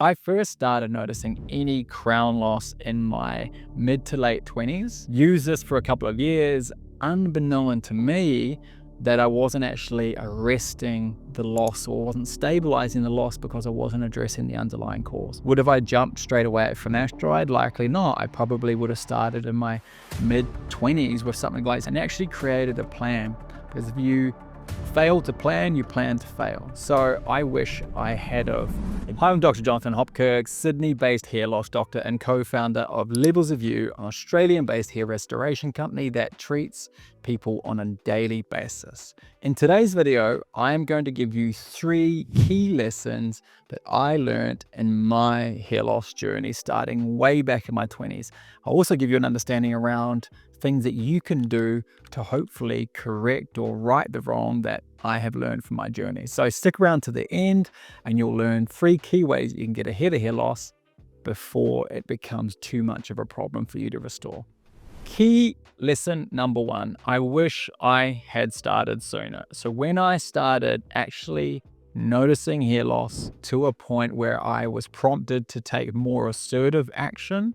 I first started noticing any crown loss in my mid to late 20s. Used this for a couple of years, unbeknown to me that I wasn't actually arresting the loss or wasn't stabilizing the loss because I wasn't addressing the underlying cause. Would have I jumped straight away at Finasteride? Likely not. I probably would have started in my mid 20s with something like that and actually created a plan, because if you fail to plan, you plan to fail. So I wish I had of. Hi, I'm Dr. Jonathan Hopkirk, Sydney-based hair loss doctor and co-founder of Levels of You, an Australian-based hair restoration company that treats people on a daily basis. In today's video, I am going to give you 3 key lessons that I learned in my hair loss journey starting way back in my 20s. I'll also give you an understanding around things that you can do to hopefully correct or right the wrong that I have learned from my journey. So stick around to the end and you'll learn 3 key ways you can get ahead of hair loss before it becomes too much of a problem for you to restore. Key lesson number 1, I wish I had started sooner. So when I started actually noticing hair loss to a point where I was prompted to take more assertive action,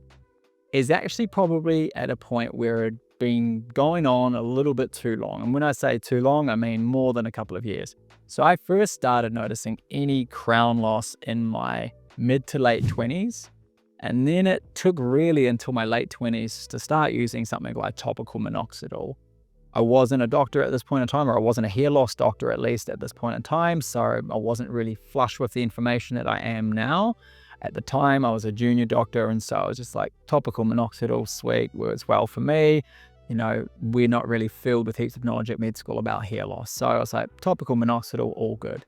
is actually probably at a point where it'd been going on a little bit too long. And when I say too long, I mean more than a couple of years. So I first started noticing any crown loss in my mid to late 20s. And then it took really until my late 20s to start using something like topical Minoxidil. I wasn't a doctor at this point in time, or I wasn't a hair loss doctor at least at this point in time. So I wasn't really flush with the information that I am now. At the time, I was a junior doctor, and so I was just like, topical Minoxidil, sweet, works well for me. You know, we're not really filled with heaps of knowledge at med school about hair loss. So I was like, topical Minoxidil, all good.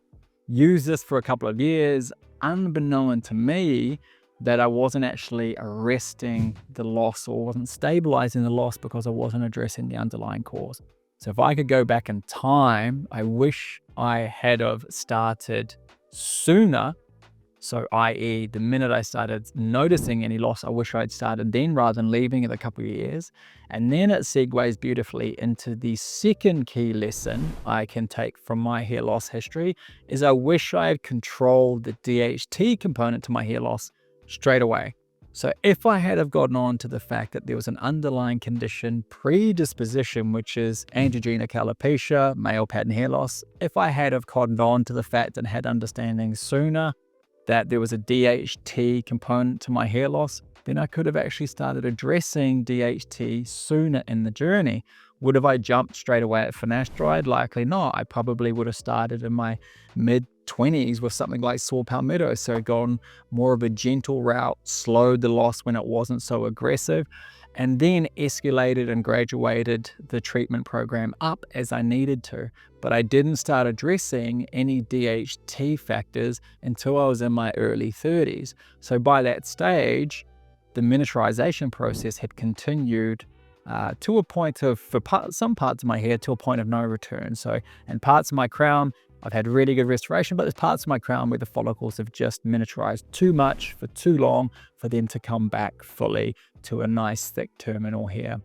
Used this for a couple of years, unbeknown to me that I wasn't actually arresting the loss or wasn't stabilizing the loss because I wasn't addressing the underlying cause. So if I could go back in time, I wish I had have started sooner. So i.e. the minute I started noticing any loss, I wish I'd started then rather than leaving it a couple of years. And then it segues beautifully into the second key lesson I can take from my hair loss history is I wish I had controlled the DHT component to my hair loss straight away. So if I had have gotten on to the fact that there was an underlying condition predisposition, which is androgenic alopecia, male pattern hair loss, if I had have cottoned on to the fact and had understanding sooner that there was a DHT component to my hair loss, then I could have actually started addressing DHT sooner in the journey. Would have I jumped straight away at Finasteride? Likely not. I probably would have started in my mid-20s with something like saw palmetto, so gone more of a gentle route, slowed the loss when it wasn't so aggressive, and then escalated and graduated the treatment program up as I needed to. But I didn't start addressing any DHT factors until I was in my early 30s. So by that stage, the miniaturization process had continued to a point of, some parts of my hair, to a point of no return. So in parts of my crown, I've had really good restoration, but there's parts of my crown where the follicles have just miniaturized too much for too long for them to come back fully to a nice thick terminal hair.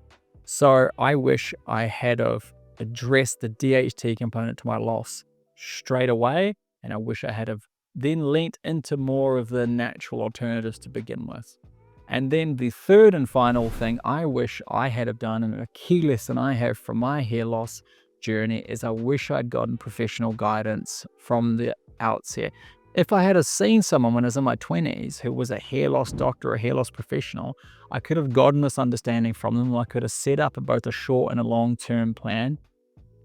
So I wish I had have addressed the DHT component to my loss straight away, and I wish I had have then leant into more of the natural alternatives to begin with. And then the third and final thing I wish I had have done, and a key lesson I have from my hair loss journey, is I wish I'd gotten professional guidance from the outset. If I had have seen someone when I was in my 20s who was a hair loss doctor, a hair loss professional, I could have gotten this understanding from them. I could have set up both a short and a long-term plan,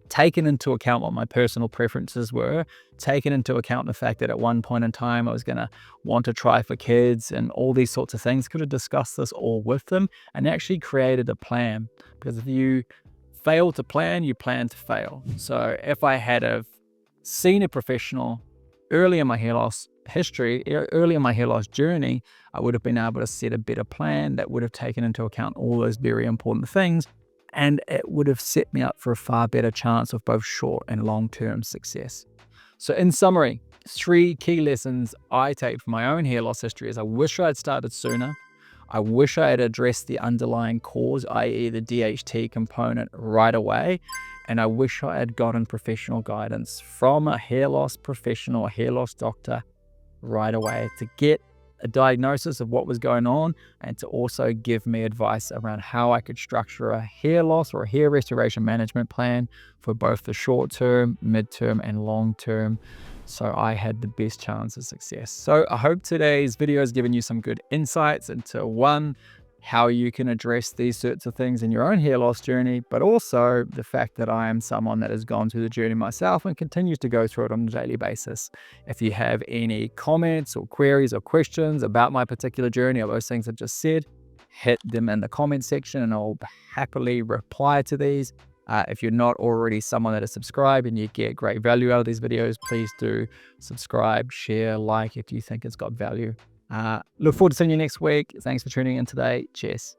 taken into account what my personal preferences were, taken into account the fact that at one point in time I was going to want to try for kids and all these sorts of things. Could have discussed this all with them and actually created a plan, because if you fail to plan, you plan to fail. So if I had have seen a professional early in my hair loss history, early in my hair loss journey, I would have been able to set a better plan that would have taken into account all those very important things, and it would have set me up for a far better chance of both short and long-term success. So in summary, 3 key lessons I take from my own hair loss history is I wish I had started sooner. I wish I had addressed the underlying cause, i.e. the DHT component, right away. And I wish I had gotten professional guidance from a hair loss professional, a hair loss doctor right away to get a diagnosis of what was going on and to also give me advice around how I could structure a hair loss or a hair restoration management plan for both the short term, mid-term, and long term, so I had the best chance of success. So I hope today's video has given you some good insights into, one, how you can address these sorts of things in your own hair loss journey, but also the fact that I am someone that has gone through the journey myself and continues to go through it on a daily basis. If you have any comments or queries or questions about my particular journey or those things I just said, hit them in the comment section and I'll happily reply to these. If you're not already someone that is subscribed and you get great value out of these videos, please do subscribe, share, like if you think it's got value. Look forward to seeing you next week. Thanks for tuning in today. Cheers.